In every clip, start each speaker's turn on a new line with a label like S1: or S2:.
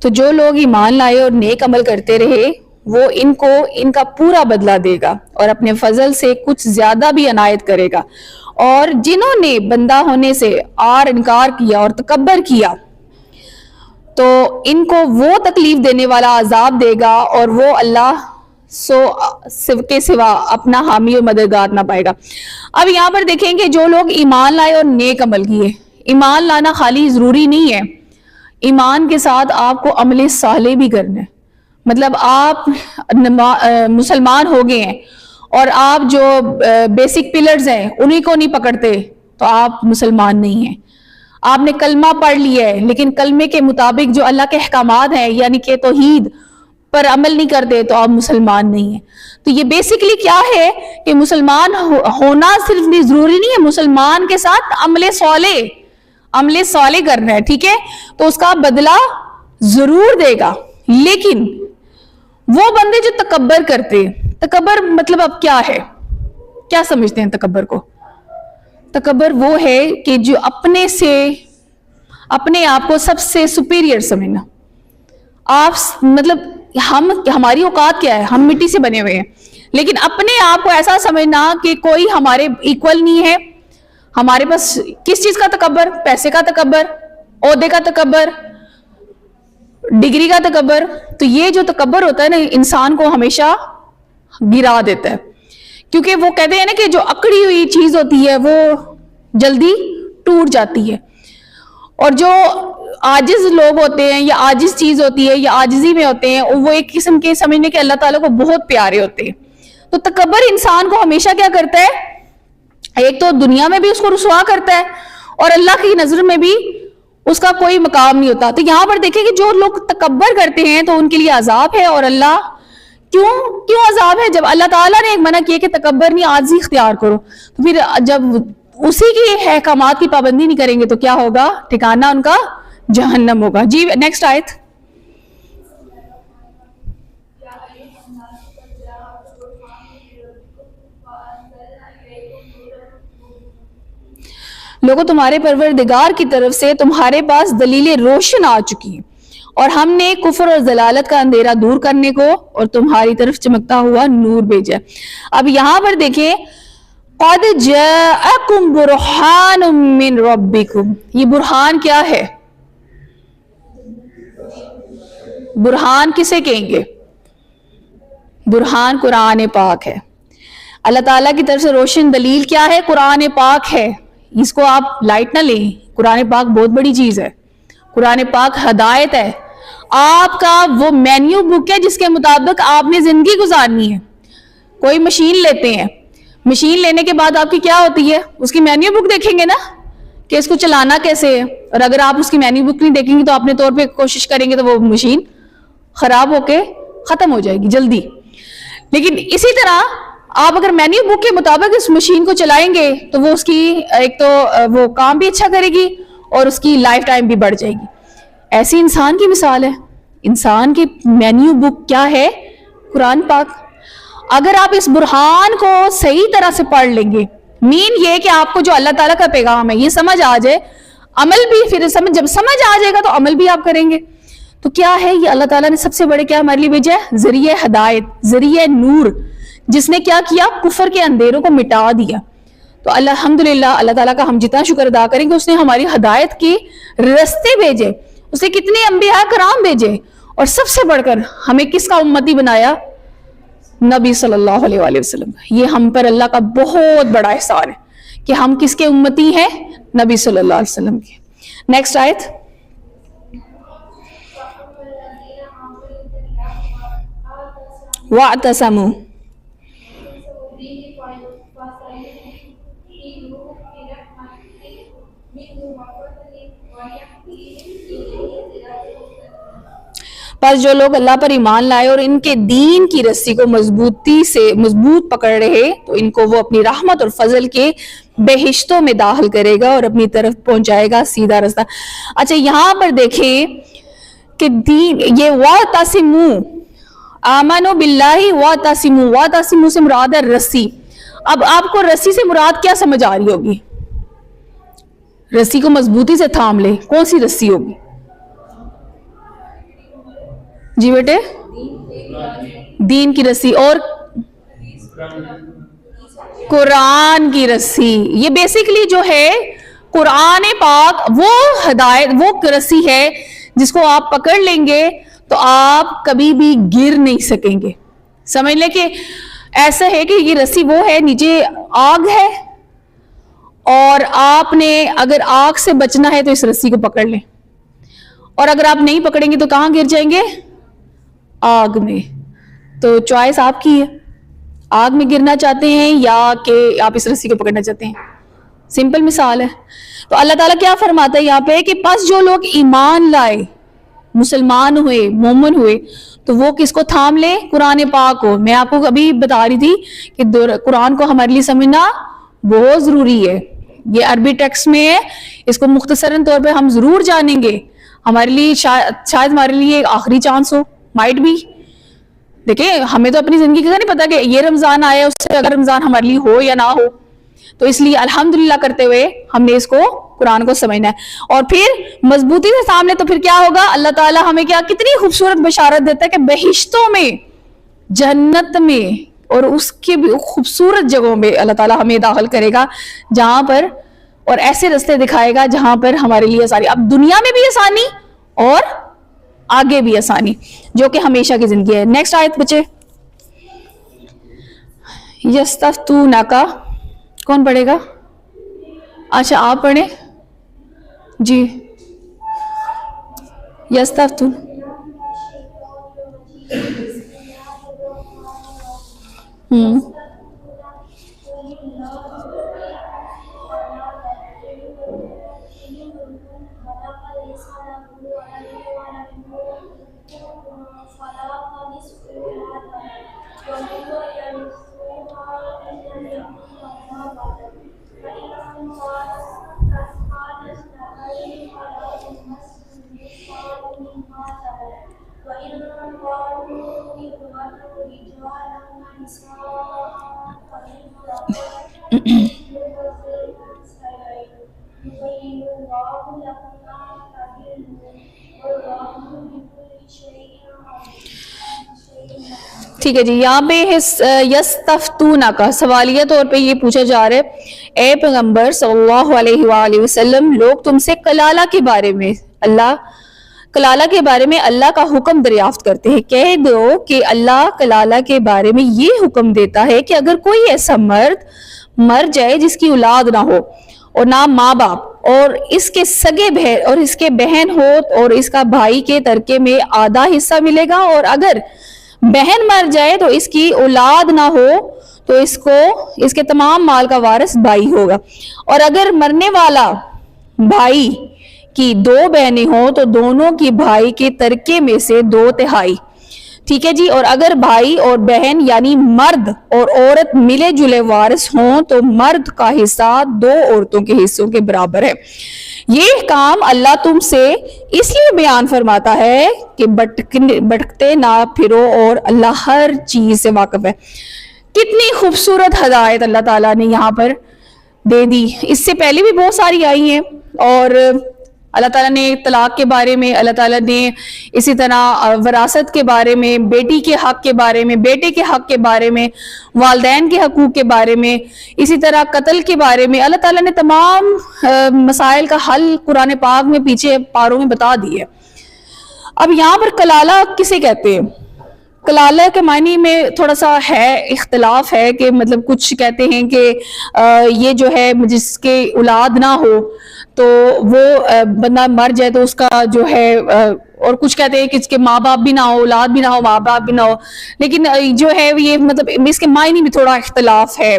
S1: تو جو لوگ ایمان لائے اور نیک عمل کرتے رہے وہ ان کو ان کا پورا بدلہ دے گا اور اپنے فضل سے کچھ زیادہ بھی عنایت کرے گا، اور جنہوں نے بندہ ہونے سے انکار کیا اور تکبر کیا تو ان کو وہ تکلیف دینے والا عذاب دے گا، اور وہ اللہ کے سوا اپنا حامی اور مددگار نہ پائے گا۔ اب یہاں پر دیکھیں کہ جو لوگ ایمان لائے اور نیک عمل کیے، ایمان لانا خالی ضروری نہیں ہے، ایمان کے ساتھ آپ کو عمل صالح بھی کرنا ہے۔ مطلب آپ مسلمان ہو گئے ہیں اور آپ جو بیسک پلرز ہیں انہیں کو نہیں پکڑتے تو آپ مسلمان نہیں ہیں۔ آپ نے کلمہ پڑھ لیا ہے لیکن کلمے کے مطابق جو اللہ کے احکامات ہیں یعنی کہ توحید پر عمل نہیں کرتے تو آپ مسلمان نہیں ہیں۔ تو یہ بیسیکلی کیا ہے کہ مسلمان ہونا صرف نہیں ضروری نہیں ہے، مسلمان کے ساتھ عمل صالح کرنا ہے، ٹھیک ہے؟ تو اس کا بدلہ ضرور دے گا۔ لیکن وہ بندے جو تکبر کرتے، تکبر مطلب اب کیا ہے، کیا سمجھتے ہیں تکبر کو؟ تکبر وہ ہے کہ جو اپنے آپ کو سب سے سپیریئر سمجھنا۔ آپ مطلب ہماری اوقات کیا ہے، ہم مٹی سے بنے ہوئے ہیں، لیکن اپنے آپ کو ایسا سمجھنا کہ کوئی ہمارے ایکول نہیں ہے۔ ہمارے پاس کس چیز کا تکبر؟ پیسے کا تکبر، عہدے کا تکبر، ڈگری کا تکبر۔ تو یہ جو تکبر ہوتا ہے نا انسان کو ہمیشہ گرا دیتا ہے، کیونکہ وہ کہتے ہیں نا کہ جو اکڑی ہوئی چیز ہوتی ہے وہ جلدی ٹوٹ جاتی ہے، اور جو عاجز لوگ ہوتے ہیں یا عاجز چیز ہوتی ہے یا عاجزی میں ہوتے ہیں وہ ایک قسم کے سمجھنے کے اللہ تعالیٰ کو بہت پیارے ہوتے ہیں۔ تو تکبر انسان کو ہمیشہ کیا کرتا ہے، ایک تو دنیا میں بھی اس کو رسوا کرتا ہے اور اللہ کی نظر میں بھی اس کا کوئی مقام نہیں ہوتا۔ تو یہاں پر دیکھیں کہ جو لوگ تکبر کرتے ہیں تو ان کے لیے عذاب ہے، اور اللہ کیوں عذاب ہے؟ جب اللہ تعالیٰ نے ایک منع کیا کہ تکبر نہیں، عاجزی اختیار کرو، تو پھر جب اسی کی احکامات کی پابندی نہیں کریں گے تو کیا ہوگا؟ ٹھکانہ ان کا جہنم ہوگا۔ جی نیکسٹ آیت۔ لوگوں تمہارے پروردگار کی طرف سے تمہارے پاس دلیلیں روشن آ چکی ہیں، اور ہم نے کفر اور ضلالت کا اندھیرا دور کرنے کو اور تمہاری طرف چمکتا ہوا نور بھیجا۔ اب یہاں پر دیکھیں قَدْ جَاءَكُمْ بُرْحَانٌ مِّن رَبِّكُمْ، یہ برہان کیا ہے؟ برہان کسے کہیں گے؟ برہان قرآن پاک ہے۔ اللہ تعالیٰ کی طرف سے روشن دلیل کیا ہے؟ قرآن پاک ہے۔ اس کو آپ لائٹ نہ لیں، قرآن پاک بہت بڑی چیز ہے۔ قرآن پاک ہدایت ہے، آپ کا وہ مینیو بک ہے جس کے مطابق آپ نے زندگی گزارنی ہے۔ کوئی مشین لیتے ہیں، مشین لینے کے بعد آپ کی کیا ہوتی ہے؟ اس کی مینیو بک دیکھیں گے نا کہ اس کو چلانا کیسے ہے، اور اگر آپ اس کی مینیو بک نہیں دیکھیں گے تو اپنے طور پہ کوشش کریں گے تو وہ مشین خراب ہو کے ختم ہو جائے گی جلدی۔ لیکن اسی طرح آپ اگر مینیو بک کے مطابق اس مشین کو چلائیں گے تو وہ اس کی ایک تو وہ کام بھی اچھا کرے گی اور اس کی لائف ٹائم بھی بڑھ جائے گی۔ ایسی انسان کی مثال ہے، انسان کی مینیو بک کیا ہے؟ قرآن پاک۔ اگر آپ اس برہان کو صحیح طرح سے پڑھ لیں گے، مین یہ کہ آپ کو جو اللہ تعالیٰ کا پیغام ہے یہ سمجھ آ جائے، عمل بھی پھر جب سمجھ آ جائے گا تو عمل بھی آپ کریں گے۔ تو کیا ہے یہ؟ اللہ تعالیٰ نے سب سے بڑے کیا ہمارے لیے بھیجا ہے؟ ذریعہ ہدایت، ذریعہ نور، جس نے کیا کیا؟ کفر کے اندھیروں کو مٹا دیا۔ تو الحمدللہ اللہ تعالیٰ کا ہم جتنا شکر ادا کریں گے، اس نے ہماری ہدایت کے رستے بھیجے، اس نے کتنے انبیاء کرام بھیجے، اور سب سے بڑھ کر ہمیں کس کا امتی بنایا؟ نبی صلی اللہ علیہ وآلہ وسلم۔ یہ ہم پر اللہ کا بہت بڑا احسان ہے کہ ہم کس کے امتی ہیں؟ نبی صلی اللہ علیہ وسلم کے۔ نیکسٹ آیت۔ وَاعْتَصَمُوا، بس جو لوگ اللہ پر ایمان لائے اور ان کے دین کی رسی کو مضبوط پکڑ رہے تو ان کو وہ اپنی رحمت اور فضل کے بہشتوں میں داخل کرے گا اور اپنی طرف پہنچائے گا سیدھا رستہ. اچھا یہاں پر دیکھیں کہ دین یہ وَاعْتَصِمُوا آمنوا باللہ وَاعْتَصِمُوا سے مراد ہے رسی. اب آپ کو رسی سے مراد کیا سمجھ آ رہی ہوگی؟ رسی کو مضبوطی سے تھام لے, کون سی رسی ہوگی؟ جی بیٹے دین کی رسی اور قرآن کی رسی. یہ بیسیکلی جو ہے قرآن پاک وہ ہدایت وہ رسی ہے جس کو آپ پکڑ لیں گے تو آپ کبھی بھی گر نہیں سکیں گے. سمجھ لیں کہ ایسا ہے کہ یہ رسی وہ ہے, نیچے آگ ہے اور آپ نے اگر آگ سے بچنا ہے تو اس رسی کو پکڑ لیں, اور اگر آپ نہیں پکڑیں گے تو کہاں گر جائیں گے؟ آگ میں. تو چوائس آپ کی ہے, آگ میں گرنا چاہتے ہیں یا کہ آپ اس رسی کو پکڑنا چاہتے ہیں. سمپل مثال ہے. تو اللہ تعالیٰ کیا فرماتا ہے یہاں پہ کہ پس جو لوگ ایمان لائے, مسلمان ہوئے, مومن ہوئے, تو وہ کس کو تھام لے؟ قرآن پاک کو. میں آپ کو ابھی بتا رہی تھی کہ قرآن کو ہمارے لیے سمجھنا بہت ضروری ہے. یہ عربی ٹیکسٹ میں ہے, اس کو مختصراً طور پہ ہم ضرور جانیں گے. ہمارے لیے شاید ہمارے لیے ایک آخری چانس ہو, مائٹ بھی. دیکھیں ہمیں تو اپنی زندگی کا نہیں پتا کہ یہ رمضان آیا اس سے اگر رمضان ہمارے لیے ہو یا نہ ہو, تو اس لیے الحمدللہ کرتے ہوئے ہم نے اس کو قرآن کو سمجھنا ہے اور پھر مضبوطی سے سامنے. تو پھر کیا ہوگا؟ اللہ تعالیٰ ہمیں کیا کتنی خوبصورت بشارت دیتا ہے کہ بہشتوں میں, جنت میں اور اس کے بھی خوبصورت جگہوں میں اللہ تعالیٰ ہمیں داخل کرے گا جہاں پر, اور ایسے رستے دکھائے گا جہاں پر ہمارے لیے آسانی, اب دنیا میں بھی آسانی اور آگے بھی آسانی, جو کہ ہمیشہ کی زندگی ہے. نیکسٹ آیت بچے. یستفتونک, کون پڑھے گا؟ اچھا آپ پڑھیں جی. یستفتون ٹھیک ہے جی. یہاں پہ یستفتونک کا سوالیہ طور پہ یہ پوچھا جا رہا ہے, اے پیغمبر صلی اللہ علیہ وآلہ وسلم, لوگ تم سے کلالہ کے بارے میں اللہ کا حکم دریافت کرتے ہیں. کہہ دو کہ اللہ کلالہ کے بارے میں یہ حکم دیتا ہے کہ اگر کوئی ایسا مرد مر جائے جس کی اولاد نہ ہو اور نہ ماں باپ, اور اس کے سگے بہن اور اس کے بہن ہو اور اس کا بھائی کے ترکے میں آدھا حصہ ملے گا, اور اگر بہن مر جائے تو اس کی اولاد نہ ہو تو اس کے تمام مال کا وارث بھائی ہوگا, اور اگر مرنے والا بھائی کی 2 بہنیں ہوں تو دونوں کی بھائی کے ترکے میں سے 2/3. ٹھیک ہے جی. اور اگر بھائی اور بہن یعنی مرد اور عورت ملے جلے وارث ہوں تو مرد کا حصہ 2 عورتوں کے حصوں کے برابر ہے. یہ کام اللہ تم سے اس لیے بیان فرماتا ہے کہ بھٹکتے نہ پھرو, اور اللہ ہر چیز سے واقف ہے. کتنی خوبصورت ہدایت اللہ تعالیٰ نے یہاں پر دے دی. اس سے پہلے بھی بہت ساری آئی ہیں, اور اللہ تعالیٰ نے طلاق کے بارے میں, اللہ تعالیٰ نے اسی طرح وراثت کے بارے میں, بیٹی کے حق کے بارے میں, بیٹے کے حق کے بارے میں, والدین کے حقوق کے بارے میں, اسی طرح قتل کے بارے میں, اللہ تعالیٰ نے تمام مسائل کا حل قرآن پاک میں پیچھے پاروں میں بتا دی ہے. اب یہاں پر کلالہ کسے کہتے ہیں؟ کلالہ کے معنی میں تھوڑا سا ہے اختلاف ہے کہ مطلب کچھ کہتے ہیں کہ یہ جو ہے جس کے اولاد نہ ہو تو وہ بندہ مر جائے تو اس کا جو ہے, اور کچھ کہتے ہیں کہ اس کے ماں باپ بھی نہ ہو, اولاد بھی نہ ہو, ماں باپ بھی نہ ہو. لیکن جو ہے یہ مطلب اس کے معنی میں تھوڑا اختلاف ہے.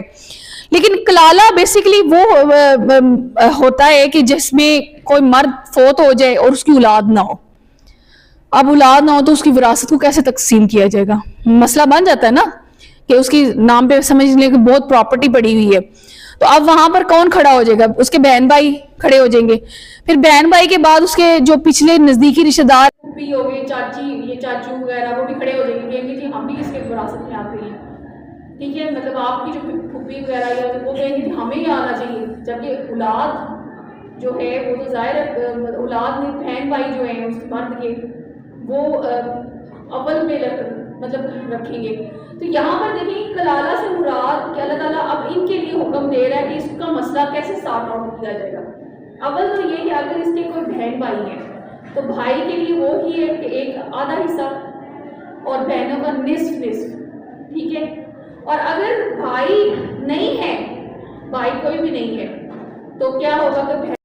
S1: لیکن کلالہ بیسیکلی وہ ہوتا ہے کہ جس میں کوئی مرد فوت ہو جائے اور اس کی اولاد نہ ہو. اب اولاد نہ ہو تو اس کی وراثت کو کیسے تقسیم کیا جائے گا؟ مسئلہ بن جاتا ہے نا کہ اس کی نام پہ سمجھ لیں کہ بہت پراپرٹی پڑی ہوئی ہے، تو اب وہاں پر کون کھڑا ہو جائے گا؟ اس کے بہن بھائی کھڑے ہو جائیں گے، پھر بہن بھائی کے بعد اس کے جو پچھلے نزدیکی رشتے دار پھوپھی ہو گئے، چاچی، یہ چاچو وغیرہ، وہ بھی کھڑے ہو جائیں گے، کہیں گے کہ ہم بھی اس کے وراثت میں آتے ہیں، ٹھیک ہے، مطلب آپ کی جو پھوپھی وغیرہ یا وہ کہیں گے کہ ہمیں ہی آنا چاہیے، جبکہ اولاد جو ہے وہ تو ظاہر ہے اولاد میں بہن بھائی جو ہیں اس مرد کے وہ اول میں مطلب رکھیں گے۔ تو یہاں پر دیکھیں کلالہ سے مراد کہ اللہ تعالیٰ اب ان کے لیے حکم دے رہا ہے کہ اس کا مسئلہ کیسے سارٹ آؤٹ کیا جائے گا۔ اول تو یہ کہ اگر اس کے کوئی بہن بھائی ہیں تو بھائی کے لیے وہ ہی ہے کہ ایک آدھا حصہ اور بہنوں کا نصف، ٹھیک ہے، اور اگر بھائی نہیں ہے، بھائی کوئی بھی نہیں ہے، تو کیا ہوگا کہ